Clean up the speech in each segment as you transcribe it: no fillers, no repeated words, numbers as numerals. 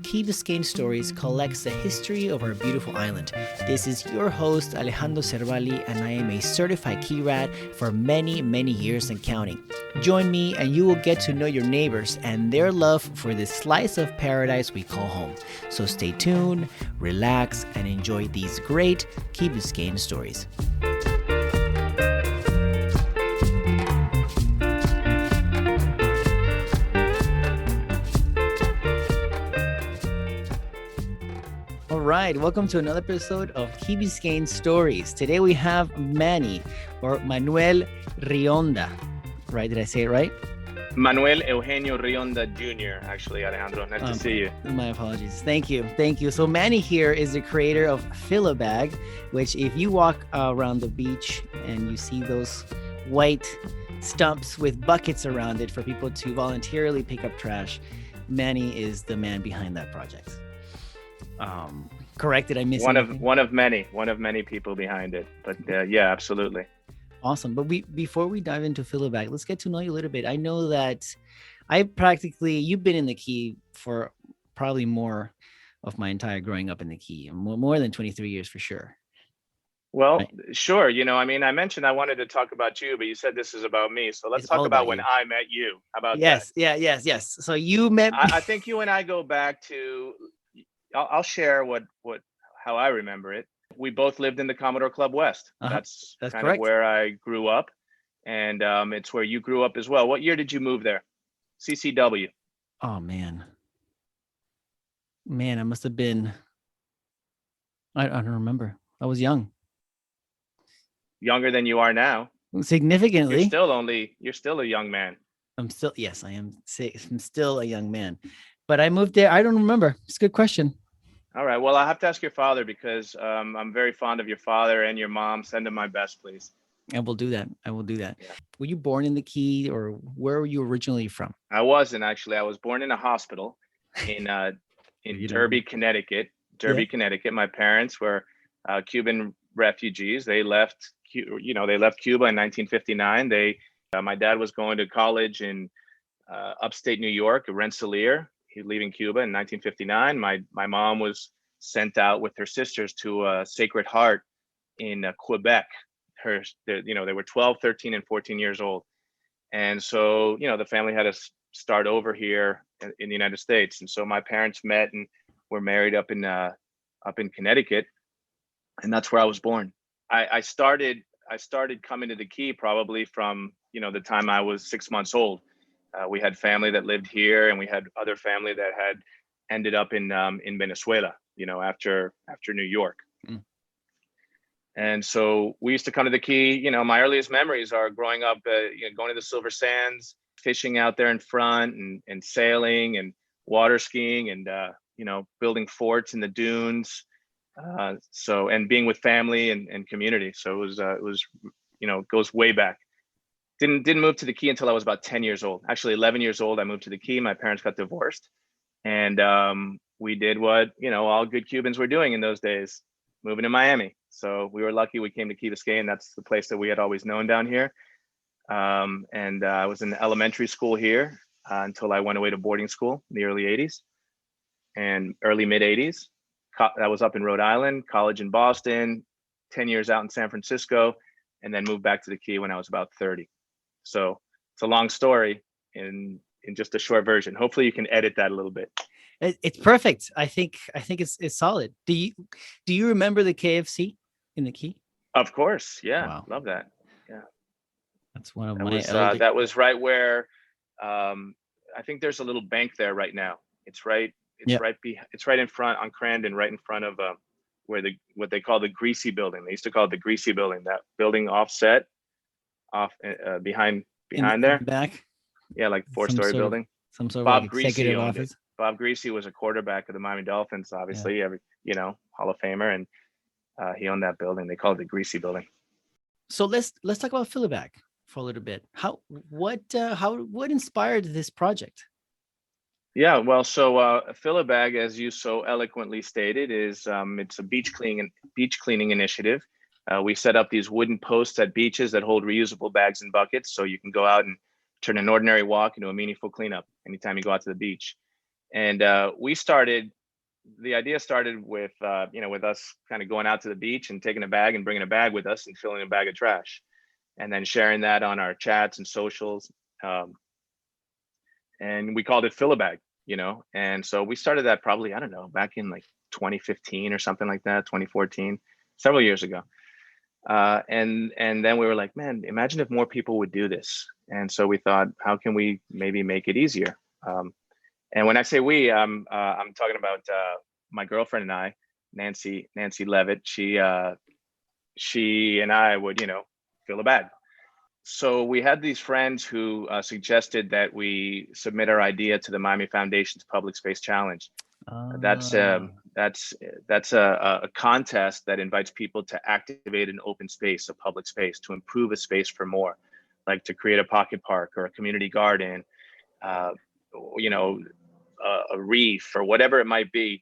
Key Biscayne Stories collects the history of our beautiful island. This is your host, Alejandro Cervali, and I am a certified key rat for many, many years and counting. Join me and you will get to know your neighbors and their love for this slice of paradise we call home. So stay tuned, relax, and enjoy these great Key Biscayne stories. All right, welcome to another episode of Keybiscayne Stories. Today we have Manny, or Manuel Rionda. Right? Did I say it right? Manuel Eugenio Rionda Jr., actually, Alejandro. Nice to see you. My apologies. Thank you. So Manny here is the creator of Fill-A-Bag, which if you walk around the beach and you see those white stumps with buckets around it for people to voluntarily pick up trash, Manny is the man behind that project. Correct? Did I miss anything? One of many people behind it. But yeah, absolutely. Awesome. But before we dive into Fill-A-Bag, let's get to know you a little bit. I know that you've been in the Key for probably more of my entire growing up in the Key, more than 23 years for sure. Well, right. Sure. I mentioned I wanted to talk about you, but you said this is about me. So let's talk about when I met you. How about that? Yes. So you met me. I think you and I go back to, I'll share how I remember it. We both lived in the Commodore Club West. That's kind correct. of where I grew up. And it's where you grew up as well. What year did you move there? CCW. Oh, man, I must have been, I don't remember. I was young. Younger than you are now. Significantly. You're still a young man. Yes, I am. I'm still a young man. But I moved there. I don't remember. It's a good question. All right. Well, I have to ask your father because I'm very fond of your father and your mom. Send them my best, please. I will do that. Yeah. Were you born in the Key, or where were you originally from? I wasn't, actually. I was born in a hospital in Derby, Connecticut. Connecticut. My parents were Cuban refugees. They left Cuba in 1959. My dad was going to college in upstate New York, Rensselaer. He was leaving Cuba in 1959. My mom was sent out with her sisters to Sacred Heart in Quebec. They were 12, 13, and 14 years old. And so, the family had to start over here in the United States. And so my parents met and were married up in Connecticut. And that's where I was born. I started coming to the Key probably from, the time I was 6 months old. We had family that lived here, and we had other family that had ended up in Venezuela, after New York. Mm. And so we used to come to the Key. My earliest memories are growing up, going to the Silver Sands, fishing out there in front, and sailing and water skiing, and building forts in the dunes. And being with family and community. So it was goes way back. Didn't move to the Key until I was about 10 years old. Actually, 11 years old, I moved to the Key. My parents got divorced, and we did what all good Cubans were doing in those days, moving to Miami. So we were lucky. We came to Key Biscayne. That's the place that we had always known down here. And I was in elementary school here until I went away to boarding school in the early 80s and early mid 80s. I was up in Rhode Island, college in Boston, 10 years out in San Francisco, and then moved back to the Key when I was about 30. So it's a long story in just a short version. Hopefully you can edit that a little bit. It's perfect. I think it's solid. Do you remember the KFC in the Key? Of course. Yeah. Wow. Love that. Yeah. That's one of that was right where I think there's a little bank there right now. It's right in front on Crandon, right in front of what they call the Greasy Building. They used to call it the Greasy Building. That building offset behind there. Back. Yeah, like 4-story building. Some sort of Bob like Greasy executive owned office. it. Bob Greasy was a quarterback of the Miami Dolphins, obviously, Hall of Famer, and he owned that building. They call it the Greasy Building. So let's talk about Fill-A-Bag for a little bit. What inspired this project? Yeah, well, so Fill-A-Bag, as you so eloquently stated, is it's a beach cleaning initiative We set up these wooden posts at beaches that hold reusable bags and buckets, so you can go out and turn an ordinary walk into a meaningful cleanup anytime you go out to the beach. And the idea started with with us kind of going out to the beach and taking a bag and bringing a bag with us and filling a bag of trash, and then sharing that on our chats and socials. And we called it Fill a Bag, And so we started that probably, I don't know, back in like 2015 or something like that, 2014, several years ago. And then we were like, man, imagine if more people would do this. And so we thought, how can we maybe make it easier? And when I say we, I'm talking about my girlfriend and I, Nancy Levitt. She and I would, fill a bag. So we had these friends who suggested that we submit our idea to the Miami Foundation's Public Space Challenge. That's a contest that invites people to activate an open space, a public space, to improve a space for more, like to create a pocket park or a community garden, a reef or whatever it might be.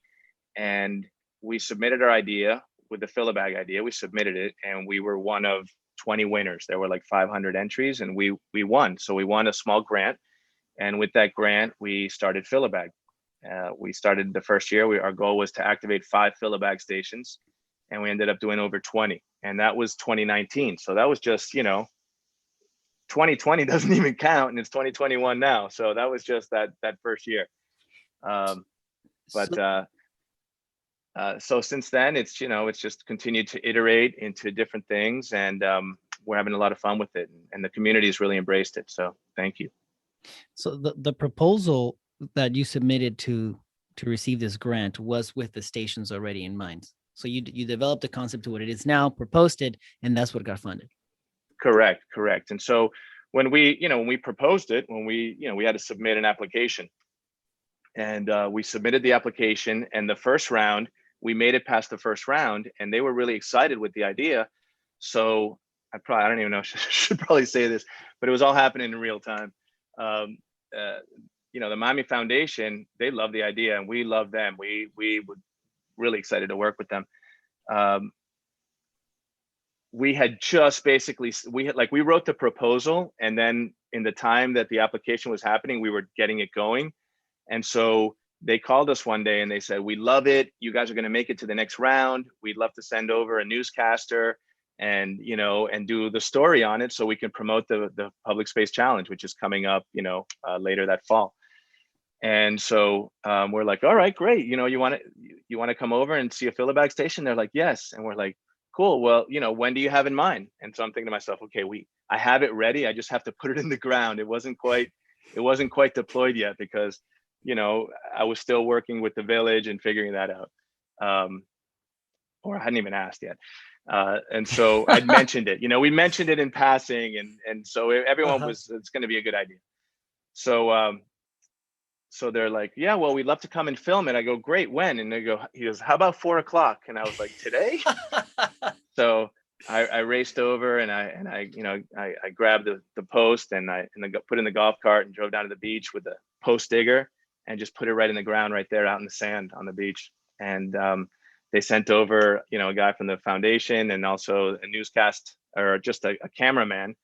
And we submitted our idea with the Fill a Bag idea. We submitted it, and we were one of 20 winners. There were like 500 entries, and we won. So we won a small grant, and with that grant, we started Fill a Bag. We started the first year. Our goal was to activate 5 Fill a Bag stations, and we ended up doing over 20. And that was 2019. So that was just 2020 doesn't even count, and it's 2021 now. So that was just that first year. So since then, it's just continued to iterate into different things, and we're having a lot of fun with it, and the community has really embraced it. So thank you. So the proposal that you submitted to receive this grant was with the stations already in mind. So you developed the concept to what it is now, proposed it, and that's what got funded. Correct. And so when we proposed it, we had to submit an application, and we submitted the application, and the first round, we made it past the first round, and they were really excited with the idea. So I don't even know, should probably say this, but it was all happening in real time. The Miami Foundation, they love the idea, and we love them. We were really excited to work with them. We had just we wrote the proposal, and then in the time that the application was happening, we were getting it going. And so they called us one day and they said, we love it. You guys are going to make it to the next round. We'd love to send over a newscaster and do the story on it so we can promote the Public Space Challenge, which is coming up, later that fall. And so we're like, all right, great. You want to come over and see a Fill a Bag station? They're like, yes. And we're like, cool. Well, when do you have in mind? And so I'm thinking to myself, okay, I have it ready. I just have to put it in the ground. It wasn't quite deployed yet because I was still working with the village and figuring that out. Or I hadn't even asked yet. And so I'd mentioned it, we mentioned it in passing, and so everyone it's going to be a good idea. So they're like, yeah, well, we'd love to come and film it. I go, great, when? And he goes, how about 4:00? And I was like, today? So I raced over and I grabbed the post and I put it in the golf cart and drove down to the beach with the post digger and just put it right in the ground right there out in the sand on the beach. And they sent over, a guy from the foundation and also a newscast or just a cameraman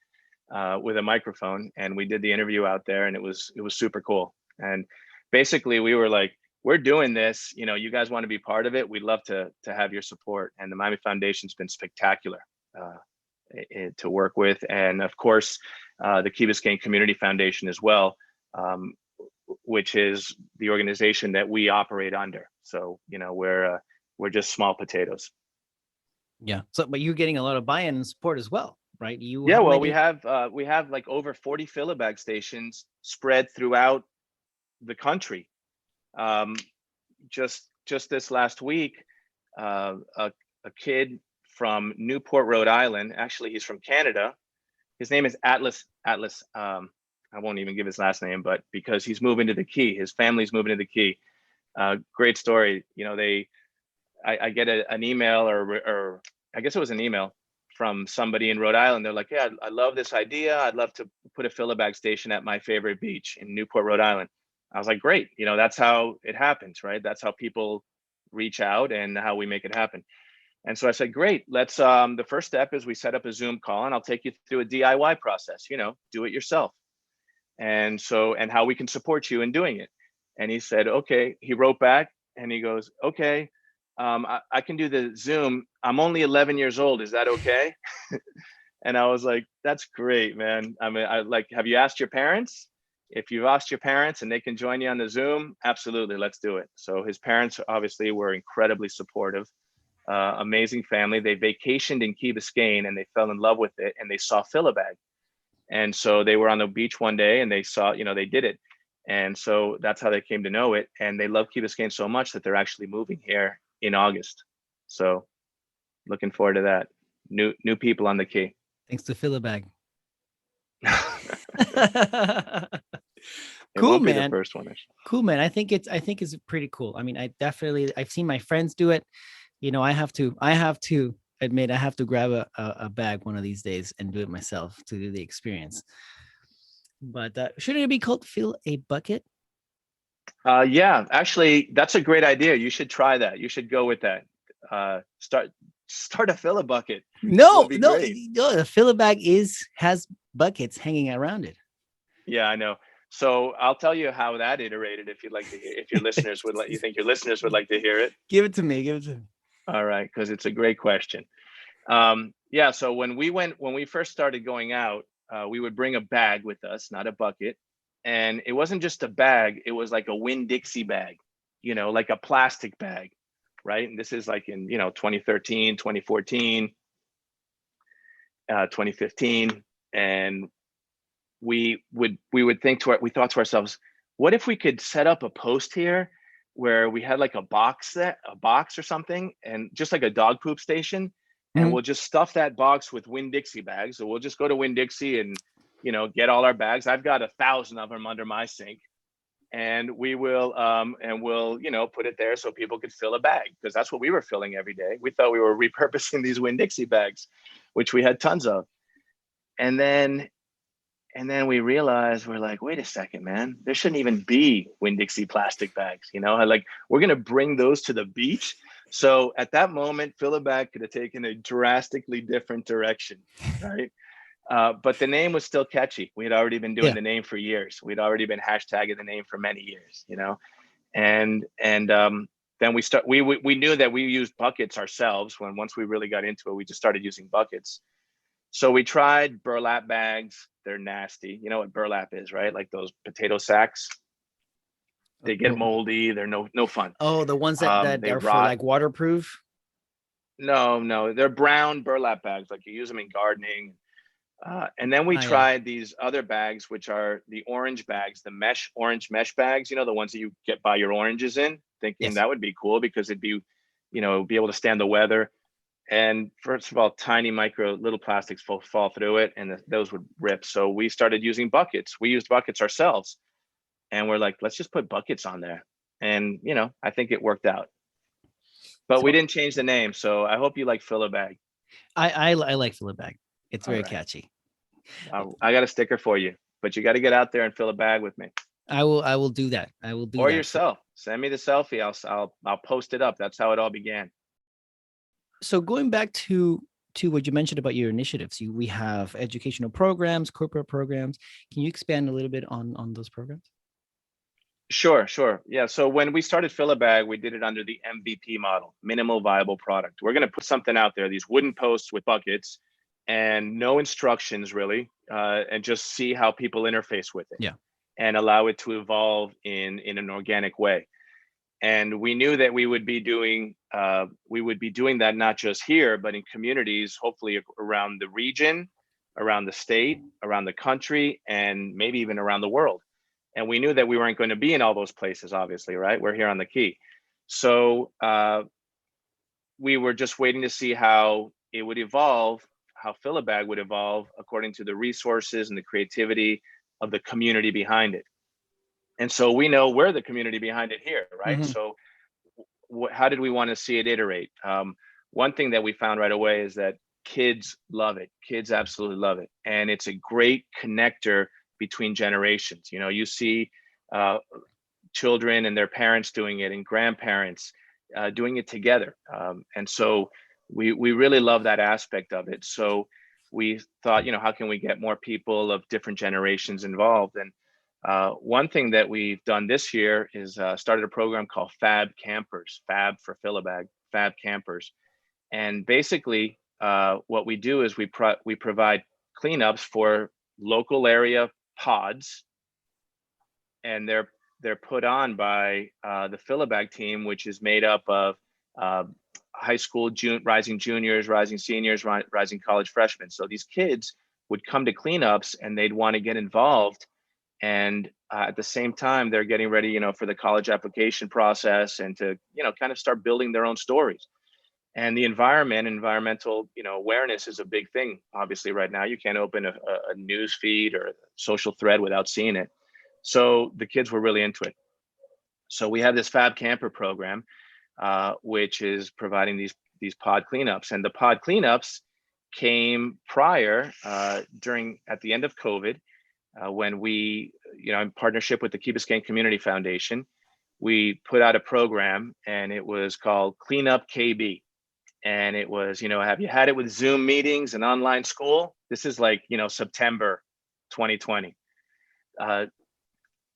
with a microphone. And we did the interview out there, and it was super cool. And basically we were like, we're doing this, you guys want to be part of it. We'd love to have your support. And the Miami Foundation's been spectacular to work with. And of course, the Key Biscayne Community Foundation as well, which is the organization that we operate under. So, we're just small potatoes. Yeah. So, but you're getting a lot of buy-in and support as well, right? We have like over 40 Fill a Bag stations spread throughout the country. Just this last week, a kid from Newport, Rhode Island, actually he's from Canada. His name is Atlas. I won't even give his last name, but because he's moving to the Key, his family's moving to the Key. Great story. I get an email or I guess it was an email from somebody in Rhode Island. They're like, yeah, I love this idea. I'd love to put a Fill a Bag station at my favorite beach in Newport, Rhode Island. I was like, great. That's how it happens, right? That's how people reach out and how we make it happen. And so I said, great, let's, the first step is we set up a Zoom call and I'll take you through a DIY process, do it yourself. And so, and how we can support you in doing it. And he said, okay, he wrote back and he goes, okay, I can do the Zoom. I'm only 11 years old. Is that okay? And I was like, that's great, man. I mean, have you asked your parents? If you've asked your parents and they can join you on the Zoom, absolutely, let's do it. So his parents obviously were incredibly supportive. Amazing family. They vacationed in Key Biscayne and they fell in love with it and they saw Philibag. And so they were on the beach one day and they saw, they did it. And so that's how they came to know it. And they love Key Biscayne so much that they're actually moving here in August. So looking forward to that. New people on the Key. Thanks to Philibag. It won't be the first one. Cool, man. I think it's pretty cool. I mean, I've seen my friends do it. I have to admit, I have to grab a bag one of these days and do it myself to do the experience. But shouldn't it be called Fill a Bucket? Yeah, actually, that's a great idea. You should try that. You should go with that. Start a Fill a Bucket. No, the Fill a Bag has buckets hanging around it. Yeah, I know. So I'll tell you how that iterated. If you'd like to hear, if your listeners would you think your listeners would like to hear it. Give it to me. All right, because it's a great question. Yeah, so when we first started going out, we would bring a bag with us, not a bucket. And it wasn't just a bag, it was like a Winn-Dixie bag, like a plastic bag, right? And this is like in, 2013, 2014, 2015. And we thought to ourselves, what if we could set up a post here where we had like a box or something, and just like a dog poop station, and we'll just stuff that box with Winn-Dixie bags. So we'll just go to Winn-Dixie and get all our bags. I've got 1,000 of them under my sink, and we'll put it there so people could fill a bag, because that's what we were filling every day. We thought we were repurposing these Winn-Dixie bags, which we had tons of. And then we realized, we're like, wait a second, man, there shouldn't even be Winn-Dixie plastic bags, like we're going to bring those to the beach. So at that moment, Philibag could have taken a drastically different direction, right? But the name was still catchy. We had already been doing the name for years. We'd already been hashtagging the name for many years, and then we knew that we used buckets ourselves. Once we really got into it, we just started using buckets. So we tried burlap bags. They're nasty. You know what burlap is, right? Like those potato sacks. They get moldy. They're no fun. Oh, the ones that are for like waterproof? No, they're brown burlap bags. Like you use them in gardening. And then we tried these other bags, which are the orange bags, the orange mesh bags, the ones that you buy your oranges in, thinking that would be cool because it'd be, be able to stand the weather. And first of all, tiny little plastics fall through it, and those would rip. So we started using buckets. We used buckets ourselves, and we're like, let's just put buckets on there. And, I think it worked out. But we didn't change the name. So I hope you like Philibag. I like Philibag. It's very catchy. I got a sticker for you, but you got to get out there and fill a bag with me. I will do that. Or yourself. Send me the selfie. I'll post it up. That's how it all began. So going back to what you mentioned about your initiatives, we have educational programs, corporate programs. Can you expand a little bit on those programs? Sure. Yeah. So when we started Philibag, we did it under the MVP model, minimal viable product. We're going to put something out there, these wooden posts with buckets and no instructions really, and just see how people interface with it. Yeah. And allow it to evolve in an organic way. And we knew that we would be doing that not just here, but in communities, hopefully around the region, around the state, around the country, and maybe even around the world. And we knew that we weren't going to be in all those places, obviously, right? We're here on the Key. So we were just waiting to see how it would evolve, how Philibag would evolve according to the resources and the creativity of the community behind it. And so we know we're the community behind it here, right? Mm-hmm. So how did we want to see it iterate? One thing that we found right away is that kids love it. Kids absolutely love it. And it's a great connector between generations. You see children and their parents doing it, and grandparents doing it together. And so we really love that aspect of it. So we thought, how can we get more people of different generations involved? And one thing that we've done this year is started a program called Fab Campers, Fab for Philibag, Fab Campers. And basically what we do is we provide cleanups for local area pods, and they're put on by the Philibag team, which is made up of high school rising juniors, rising seniors, rising college freshmen. So these kids would come to cleanups and they'd want to get involved. And at the same time, they're getting ready, for the college application process and to, kind of start building their own stories. And the environmental, awareness is a big thing. Obviously, right now, you can't open a news feed or a social thread without seeing it. So the kids were really into it. So we have this Fab Camper program, which is providing these pod cleanups. And the pod cleanups came prior at the end of COVID, when we, in partnership with the Keybiscayne Community Foundation, we put out a program, and it was called Cleanup KB. And it was, have you had it with Zoom meetings and online school? This is like, September 2020.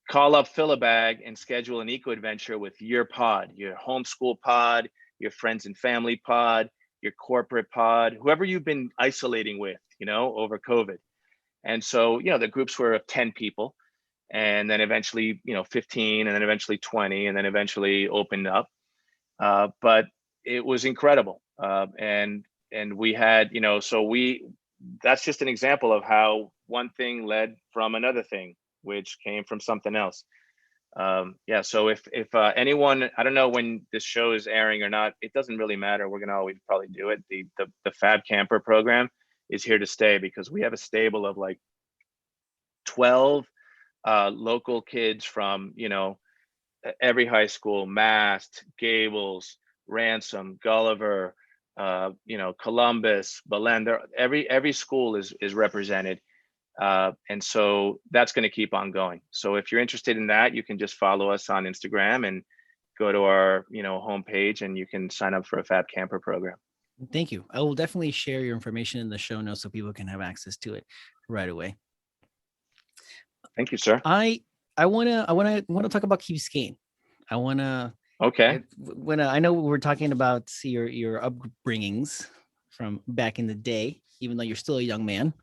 Call up Philibag and schedule an eco adventure with your pod, your homeschool pod, your friends and family pod, your corporate pod, whoever you've been isolating with, over COVID. And so, the groups were of 10 people, and then eventually, 15, and then eventually 20, and then eventually opened up. But it was incredible. And we had, that's just an example of how one thing led from another thing, which came from something else. So if anyone, I don't know when this show is airing or not, it doesn't really matter. We're going to always probably do it. The Fab Camper program is here to stay, because we have a stable of like 12 local kids from, every high school: Mast, Gables, Ransom, Gulliver, Columbus, Belen. Every school is represented. And so that's going to keep on going. So if you're interested in that, you can just follow us on Instagram and go to our, homepage, and you can sign up for a Fab Camper program. Thank you. I will definitely share your information in the show notes so people can have access to it right away. Thank you, sir. I want to talk about Keybiscayne. I want to. Okay. I know we're talking about your upbringings from back in the day, even though you're still a young man.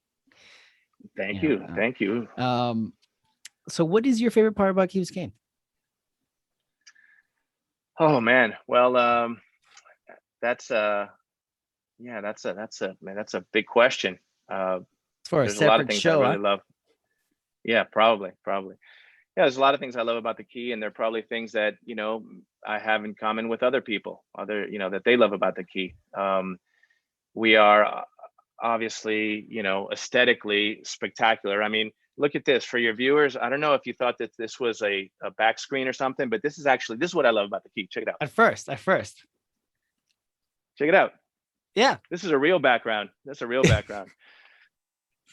Thank you. Thank you. So what is your favorite part about Keybiscayne? Oh man. Well, that's a big question. For there's a lot of things I really love. Yeah, probably. Yeah, there's a lot of things I love about the Key, and there are probably things that, I have in common with other people, that they love about the Key. We are obviously, aesthetically spectacular. I mean, look at this for your viewers. I don't know if you thought that this was a back screen or something, but this is what I love about the Key. Check it out. At first. Check it out. Yeah. This is a real background. That's a real background.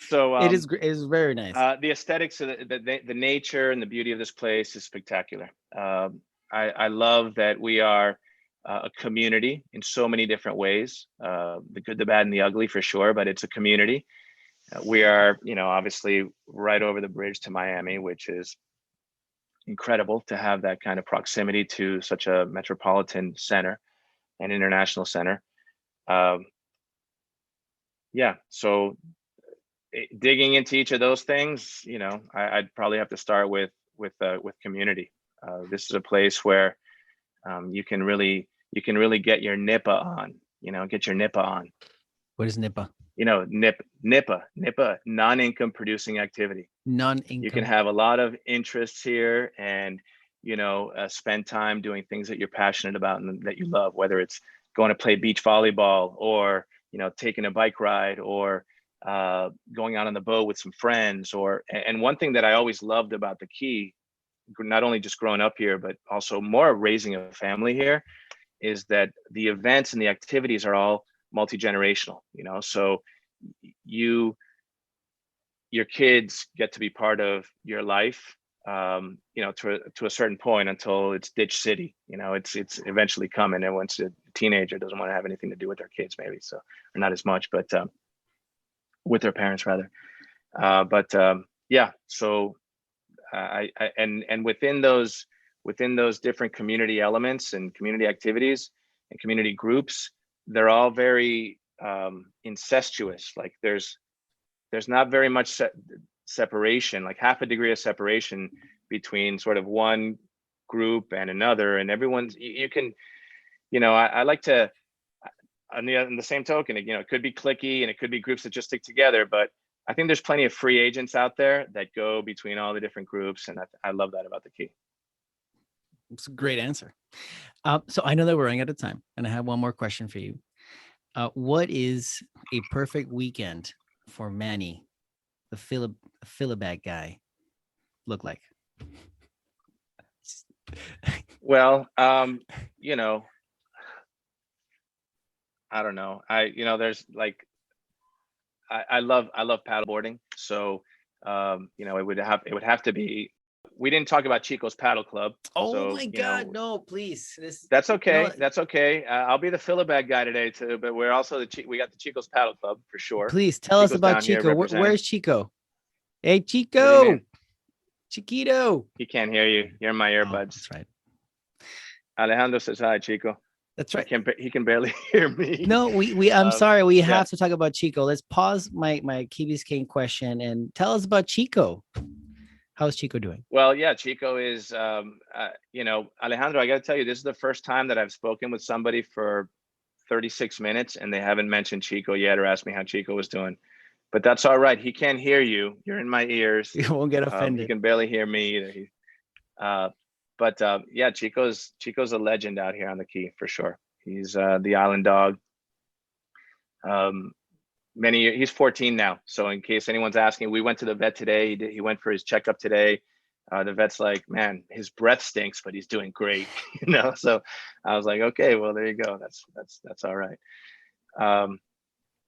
So it is very nice. The aesthetics of the nature and the beauty of this place is spectacular. I love that we are a community in so many different ways, the good, the bad, and the ugly for sure, but it's a community. We are, obviously right over the bridge to Miami, which is incredible to have that kind of proximity to such a metropolitan center and international center. So digging into each of those things, I'd probably have to start with community. This is a place where you can really get your NIPA on. Get your NIPA on. What is NIPA? NIPA, non-income producing activity. Non-income. You can have a lot of interests here, and spend time doing things that you're passionate about and that you love, whether it's going to play beach volleyball, or taking a bike ride, or going out on the boat with some friends. And one thing that I always loved about the Key, not only just growing up here, but also more raising a family here, is that the events and the activities are all multi-generational. So your kids get to be part of your life to a certain point until it's ditch city. It's eventually coming. And once a teenager doesn't want to have anything to do with their kids, maybe, so, or not as much, but with their parents rather. Yeah, so and within those different community elements and community activities and community groups, they're all very incestuous. Like there's not very much separation, like half a degree of separation between sort of one group and another, and everyone's, you can, I like to, on the same token, it could be cliquey and it could be groups that just stick together, but I think there's plenty of free agents out there that go between all the different groups, and I love that about the Key. It's a great answer. So I know that we're running out of time, and I have one more question for you. What is a perfect weekend for Manny, the Philibag guy, look like? Well, I don't know. There's like, I love paddleboarding. So, it would have to be, we didn't talk about Chico's Paddle Club. Oh so, my God, no, please. That's okay. That's okay. I'll be the Philibag guy today too, but we're also we got the Chico's Paddle Club for sure. Please tell us about Chico. Where's Chico? Hey, Chico. Chiquito. He can't hear you. You're in my earbuds. Oh, that's right. Alejandro says hi, Chico. That's right. He can barely hear me. No, I'm sorry. We have to talk about Chico. Let's pause my Key Biscayne question and tell us about Chico. How's Chico doing? Well, yeah, Chico is, Alejandro, I got to tell you, this is the first time that I've spoken with somebody for 36 minutes and they haven't mentioned Chico yet or asked me how Chico was doing. But that's all right. He can't hear you. You're in my ears. You won't get offended. He can barely hear me either. Yeah, Chico's a legend out here on the Key for sure. He's the island dog. He's 14 now. So in case anyone's asking, we went to the vet today. He went for his checkup today. The vet's like, man, his breath stinks, but he's doing great. So I was like, okay, well, there you go. That's all right.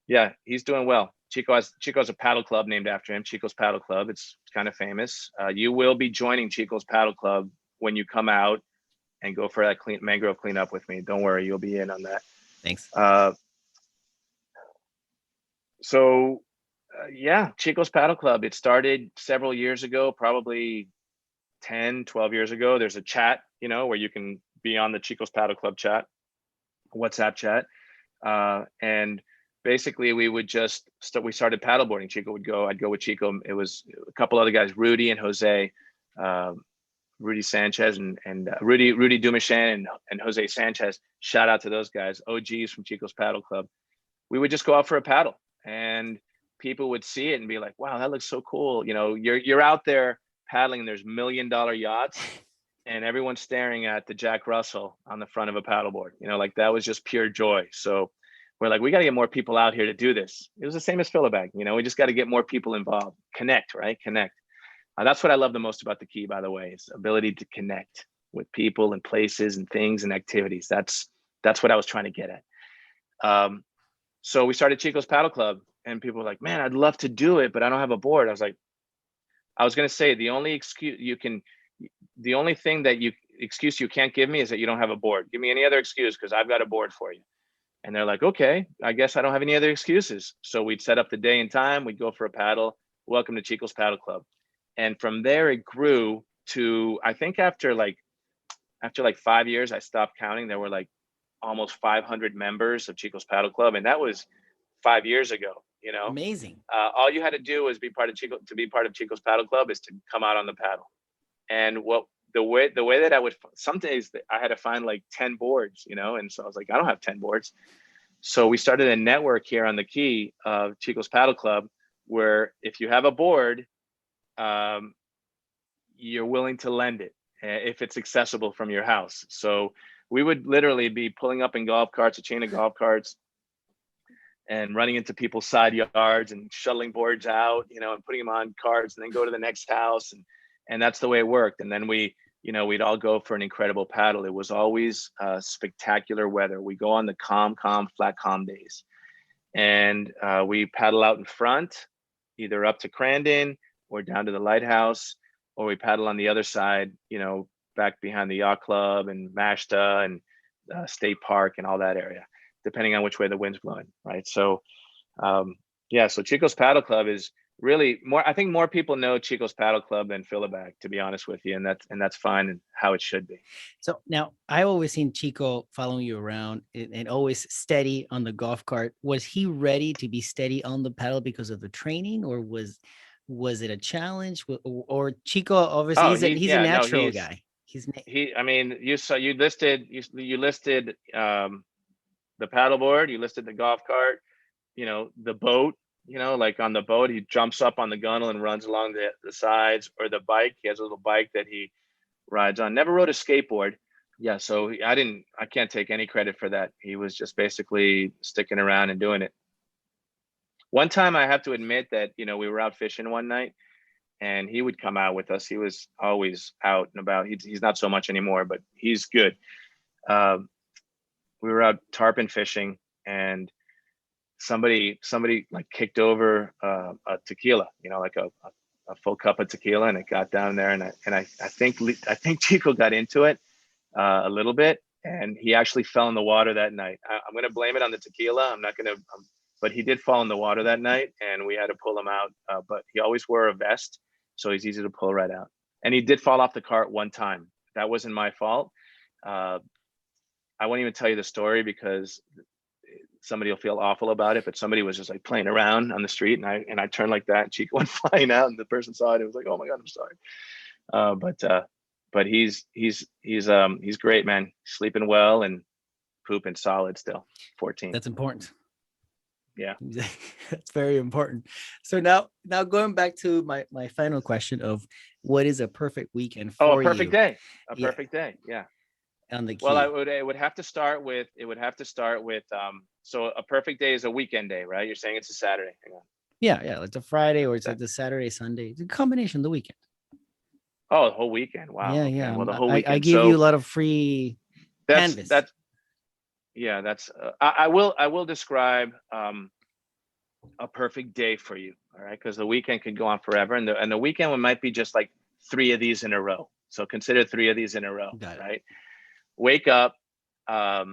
Yeah, he's doing well. Chico has a paddle club named after him, Chico's Paddle Club. It's kind of famous. You will be joining Chico's Paddle Club when you come out and go for that mangrove cleanup with me. Don't worry, you'll be in on that. Thanks. Yeah, Chico's Paddle Club. It started several years ago, probably 10, 12 years ago. There's a chat, where you can be on the Chico's Paddle Club chat, WhatsApp chat. And basically we would we started paddleboarding. Chico would go, I'd go with Chico. It was a couple other guys, Rudy and Jose, Rudy Sanchez and Rudy Dumichon and Jose Sanchez. Shout out to those guys, OGs from Chico's Paddle Club. We would just go out for a paddle and people would see it and be like, wow, that looks so cool. You're out there paddling and there's $1 million yachts and everyone's staring at the Jack Russell on the front of a paddleboard. Like that was just pure joy. So we're like, we got to get more people out here to do this. It was the same as Philibag. We just got to get more people involved. Connect, right? Connect. That's what I love the most about the Key, by the way, is ability to connect with people and places and things and activities. That's what I was trying to get at. So we started Chico's Paddle Club and people were like, man, I'd love to do it, but I don't have a board. I was going to say, the only excuse you can't give me is that you don't have a board. Give me any other excuse because I've got a board for you. And they're like, okay, I guess I don't have any other excuses. So we'd set up the day and time, we'd go for a paddle. Welcome to Chico's Paddle Club. And from there it grew to, I think after like 5 years, I stopped counting. There were like almost 500 members of Chico's Paddle Club. And that was 5 years ago, Amazing. All you had to do was be part of Chico's Paddle Club is to come out on the paddle. And the way that some days I had to find like 10 boards, and so I was like, I don't have 10 boards. So we started a network here on the Key of Chico's Paddle Club, where if you have a board, you're willing to lend it if it's accessible from your house. So we would literally be pulling up in golf carts, a chain of golf carts, and running into people's side yards and shuttling boards out, and putting them on carts and then go to the next house. And that's the way it worked. And then we'd all go for an incredible paddle. It was always spectacular weather. We go on the flat calm days. And we paddle out in front, either up to Crandon or down to the lighthouse. or we paddle on the other side, back behind the yacht club and Mashta and State Park and all that area, depending on which way the wind's blowing, right? So yeah, so Chico's Paddle Club is really more. I think more people know Chico's Paddle Club than Fillabag, to be honest with you, and that's fine and how it should be. So now I always seen Chico following you around and always steady on the golf cart. Was he ready to be steady on the paddle because of the training, or was it a challenge? Or Chico, obviously Oh, he's a yeah, no, natural guy. I mean, you listed the paddleboard, you listed the golf cart, the boat, like on the boat, he jumps up on the gunnel and runs along the sides, or the bike. He has a little bike that he rides on. Never rode a skateboard. Yeah, so I can't take any credit for that. He was just basically sticking around and doing it. One time I have to admit that, we were out fishing one night and he would come out with us. He was always out and about. He's not so much anymore, but he's good. We were out tarpon fishing and somebody like kicked over a tequila, like a full cup of tequila, and it got down there, and I think Chico got into it a little bit, and he actually fell in the water that night. I'm going to blame it on the tequila. I'm not going to, but he did fall in the water that night, and we had to pull him out. But he always wore a vest, so he's easy to pull right out. And he did fall off the cart one time. That wasn't my fault. I won't even tell you the story because somebody will feel awful about it, but somebody was just like playing around on the street, and I turned like that, and Chico went flying out, and the person saw it. It was like, oh my God, I'm sorry. But he's great, man. Sleeping well and pooping solid still. 14. That's important. Yeah. That's very important. So now going back to my final question of what is a perfect weekend for a perfect you? day. Perfect day. Yeah. On the key. Well, it would have to start with so a perfect day is a weekend day, right? You're saying it's a Saturday. Hang on. Yeah, it's a Friday or it's a Saturday, Sunday. It's a combination of the weekend. Oh, the whole weekend. Wow. Yeah, okay. yeah. Well, the whole weekend. I give you a lot of free canvas. I will describe a perfect day for you, all right? Because the weekend could go on forever, and the weekend might be just like 3 of these in a row. So consider 3 of these in a row, right? Wake up, have,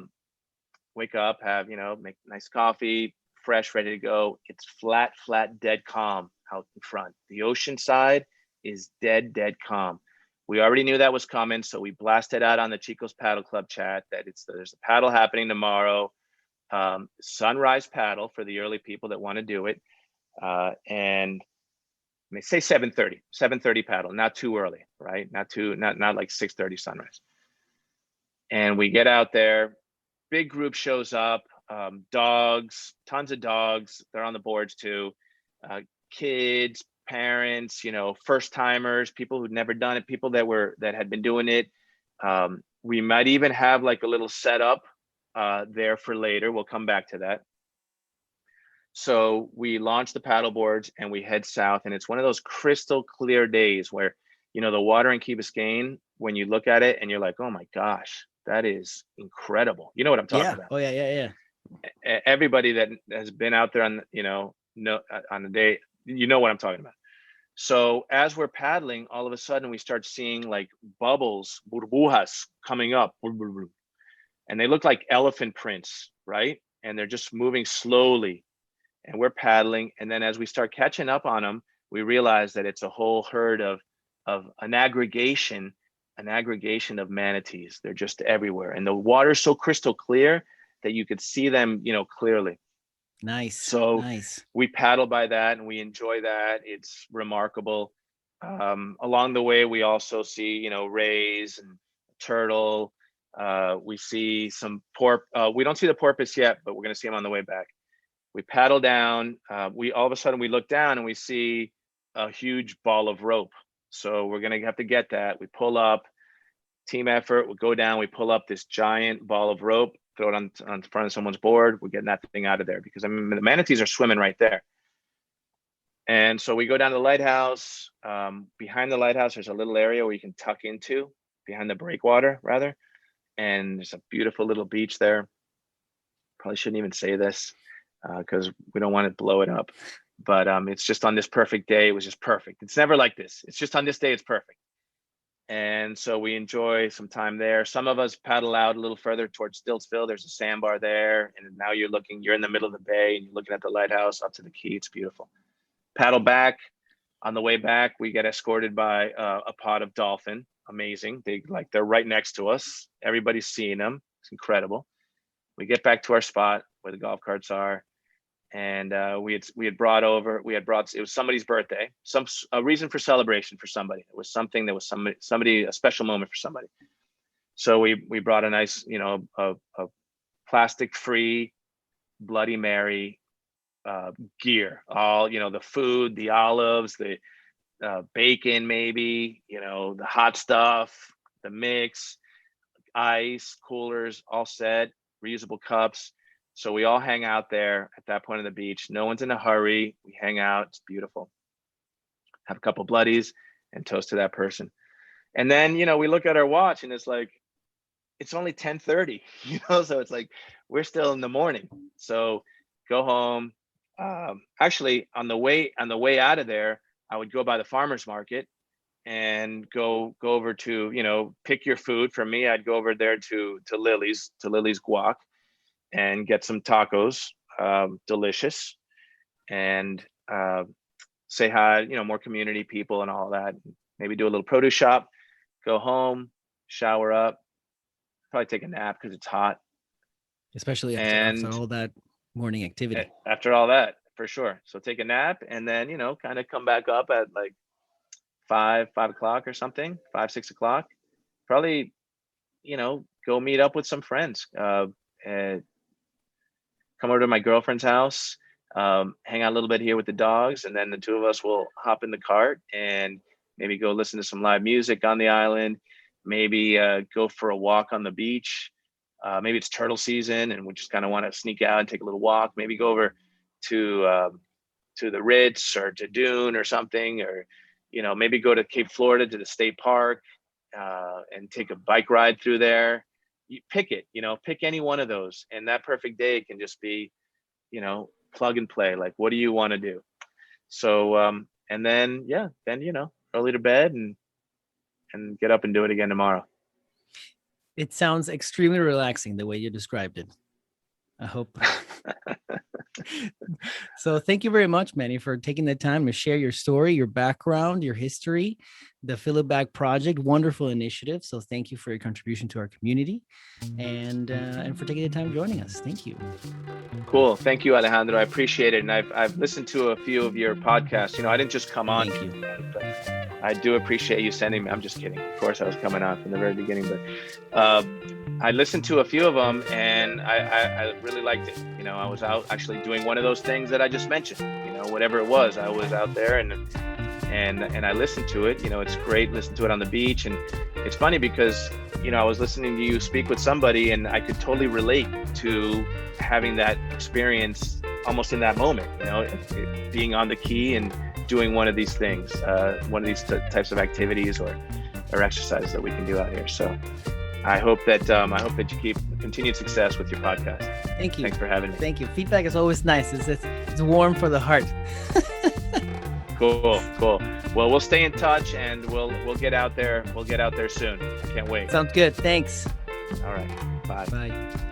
make nice coffee, fresh, ready to go. It's flat, dead calm out in front. The ocean side is dead calm. We already knew that was coming, so we blasted out on the Chico's Paddle Club chat that there's a paddle happening tomorrow. Sunrise paddle for the early people that want to do it. And I mean, say 7:30 paddle, not too early, right? Not like 6:30 sunrise. And we get out there, big group shows up, dogs, tons of dogs. They're on the boards too. Kids, parents, first timers, people who'd never done it, people that had been doing it. We might even have like a little setup there for later. We'll come back to that. So we launch the paddle boards and we head south, and it's one of those crystal clear days where, the water in Key Biscayne, when you look at it and you're like, oh my gosh, that is incredible. You know what I'm talking about? Oh yeah. Everybody that has been out there on, on the day, you know what I'm talking about. So as we're paddling, all of a sudden we start seeing like bubbles, burbujas coming up, and they look like elephant prints, right? And they're just moving slowly, and we're paddling. And then as we start catching up on them, we realize that it's a whole herd of an aggregation of manatees. They're just everywhere, and the water's so crystal clear that you could see them, clearly. Nice. So we paddle by that and we enjoy that. It's remarkable. Along the way, we also see, rays and turtle. We see some we don't see the porpoise yet, but we're going to see them on the way back. We paddle down. All of a sudden we look down and we see a huge ball of rope. So we're going to have to get that. We pull up, team effort. We go down, we pull up this giant ball of rope, throw it on front of someone's board. We're getting that thing out of there because, I mean, the manatees are swimming right there. And so we go down to the lighthouse. Behind the lighthouse, there's a little area where you can tuck into, behind the breakwater, rather. And there's a beautiful little beach there. Probably shouldn't even say this because we don't want to blow it up. But it's just on this perfect day. It was just perfect. It's never like this. It's just on this day, it's perfect. And so we enjoy some time there. Some of us paddle out a little further towards Stiltsville. There's a sandbar there. And now you're in the middle of the bay and you're looking at the lighthouse up to the quay. It's beautiful. Paddle back. On the way back, we get escorted by a pod of dolphin. Amazing. They're right next to us. Everybody's seeing them. It's incredible. We get back to our spot where the golf carts are. And it was somebody's birthday, a reason for celebration for somebody. It was something that was somebody, a special moment for somebody. So we brought a nice, a plastic free Bloody Mary gear, all, the food, the olives, the bacon, maybe, the hot stuff, the mix, ice, coolers, all set, reusable cups. So we all hang out there at that point on the beach. No one's in a hurry. We hang out. It's beautiful. Have a couple bloodies and toast to that person. And then, we look at our watch and it's like, it's only 10:30, so it's like, we're still in the morning. So go home. Actually, on the way out of there, I would go by the farmer's market and go over to, pick your food. For me, I'd go over there to Lily's Guac and get some tacos, delicious, and say hi, more community people and all that. Maybe do a little produce shop, go home, shower up, probably take a nap because it's hot. Especially after all that morning activity. After all that, for sure. So take a nap and then, kind of come back up at like 5 o'clock or something, 5, 6 o'clock. Probably, go meet up with some friends. And come over to my girlfriend's house, hang out a little bit here with the dogs, and then the two of us will hop in the cart and maybe go listen to some live music on the island, maybe go for a walk on the beach. Maybe it's turtle season and we just kind of want to sneak out and take a little walk, maybe go over to the Ritz or to Dune or something, or, maybe go to Cape Florida to the state park and take a bike ride through there. You pick it, pick any one of those. And that perfect day can just be, plug and play. Like, what do you want to do? So, and then, early to bed and get up and do it again tomorrow. It sounds extremely relaxing the way you described it. I hope. So thank you very much, Manny, for taking the time to share your story, your background, your history, the Fill It Back project. Wonderful initiative. So thank you for your contribution to our community and for taking the time joining us. Thank you. Cool. Thank you, Alejandro. I appreciate it. And I've listened to a few of your podcasts. I didn't just come on. Thank you. But I do appreciate you sending me. I'm just kidding. Of course, I was coming on from the very beginning, but I listened to a few of them and I really liked it. I was out actually doing one of those things that I just mentioned, whatever it was. I was out there and I listened to it. It's great. Listen to it on the beach. And it's funny because, I was listening to you speak with somebody and I could totally relate to having that experience almost in that moment, being on the quay and doing one of these things, one of these types of activities or exercises that we can do out here. So I hope that you keep continued success with your podcast. Thank you. Thanks for having me. Thank you. Feedback is always nice. It's warm for the heart. Cool. Well, we'll stay in touch and we'll get out there. We'll get out there soon. I can't wait. Sounds good. Thanks. All right. Bye. Bye.